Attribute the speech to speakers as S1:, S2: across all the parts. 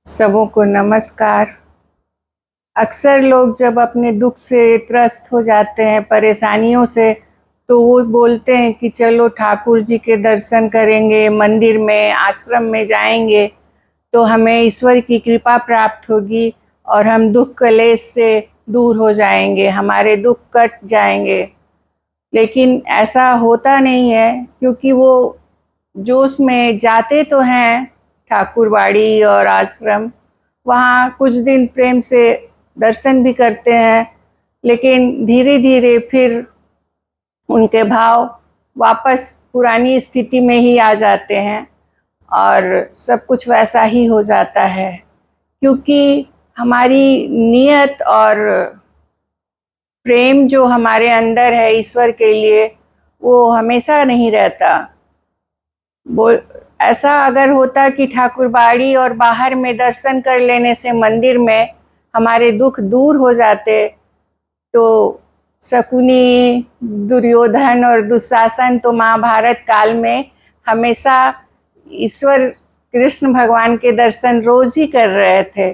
S1: सबों को नमस्कार। अक्सर लोग जब अपने दुख से त्रस्त हो जाते हैं, परेशानियों से, तो वो बोलते हैं कि चलो ठाकुर जी के दर्शन करेंगे, मंदिर में, आश्रम में जाएंगे तो हमें ईश्वर की कृपा प्राप्त होगी और हम दुख क्लेश से दूर हो जाएंगे, हमारे दुख कट जाएंगे। लेकिन ऐसा होता नहीं है, क्योंकि वो जोश में जाते तो हैं ठाकुरबाड़ी और आश्रम, वहाँ कुछ दिन प्रेम से दर्शन भी करते हैं, लेकिन धीरे धीरे फिर उनके भाव वापस पुरानी स्थिति में ही आ जाते हैं और सब कुछ वैसा ही हो जाता है। क्योंकि हमारी नियत और प्रेम जो हमारे अंदर है ईश्वर के लिए, वो हमेशा नहीं रहता। ऐसा अगर होता कि ठाकुरबाड़ी और बाहर में दर्शन कर लेने से मंदिर में हमारे दुख दूर हो जाते, तो शकुनी, दुर्योधन और दुशासन तो महाभारत काल में हमेशा ईश्वर कृष्ण भगवान के दर्शन रोज ही कर रहे थे।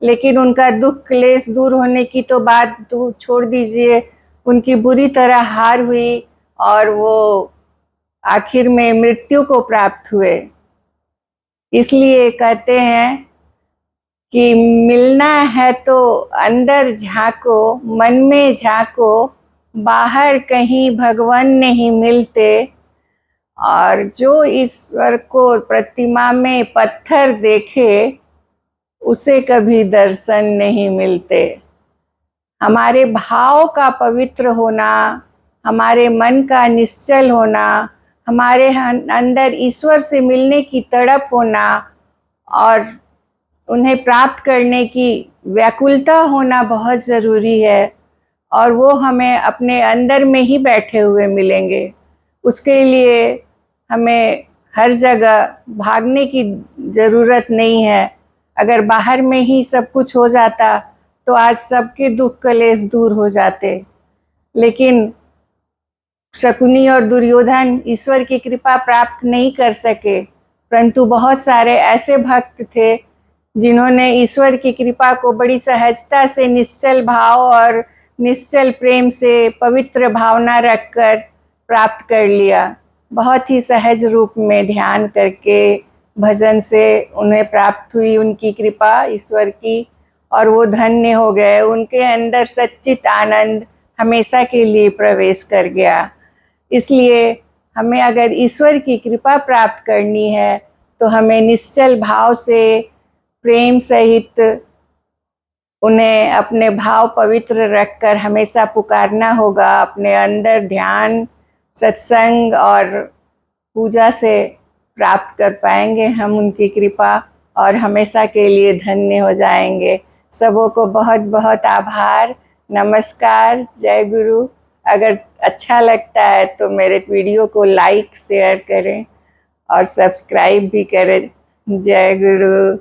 S1: लेकिन उनका दुख क्लेश दूर होने की तो बात तो छोड़ दीजिए, उनकी बुरी तरह हार हुई और वो आखिर में मृत्यु को प्राप्त हुए। इसलिए कहते हैं कि मिलना है तो अंदर झांको, मन में झांको, बाहर कहीं भगवान नहीं मिलते। और जो ईश्वर को प्रतिमा में पत्थर देखे, उसे कभी दर्शन नहीं मिलते। हमारे भाव का पवित्र होना, हमारे मन का निश्चल होना, हमारे अंदर ईश्वर से मिलने की तड़प होना और उन्हें प्राप्त करने की व्याकुलता होना बहुत ज़रूरी है। और वो हमें अपने अंदर में ही बैठे हुए मिलेंगे। उसके लिए हमें हर जगह भागने की ज़रूरत नहीं है। अगर बाहर में ही सब कुछ हो जाता तो आज सबके दुख क्लेश दूर हो जाते। लेकिन शकुनी और दुर्योधन ईश्वर की कृपा प्राप्त नहीं कर सके, परंतु बहुत सारे ऐसे भक्त थे जिन्होंने ईश्वर की कृपा को बड़ी सहजता से, निश्चल भाव और निश्चल प्रेम से, पवित्र भावना रखकर प्राप्त कर लिया। बहुत ही सहज रूप में ध्यान करके, भजन से उन्हें प्राप्त हुई उनकी कृपा ईश्वर की, और वो धन्य हो गए। उनके अंदर सच्चित आनंद हमेशा के लिए प्रवेश कर गया। इसलिए हमें अगर ईश्वर की कृपा प्राप्त करनी है तो हमें निश्चल भाव से, प्रेम सहित उन्हें अपने भाव पवित्र रखकर हमेशा पुकारना होगा। अपने अंदर ध्यान, सत्संग और पूजा से प्राप्त कर पाएंगे हम उनकी कृपा और हमेशा के लिए धन्य हो जाएंगे। सबों को बहुत बहुत आभार, नमस्कार, जय गुरु। अगर अच्छा लगता है तो मेरे वीडियो को लाइक शेयर करें और सब्सक्राइब भी करें। जय गुरु।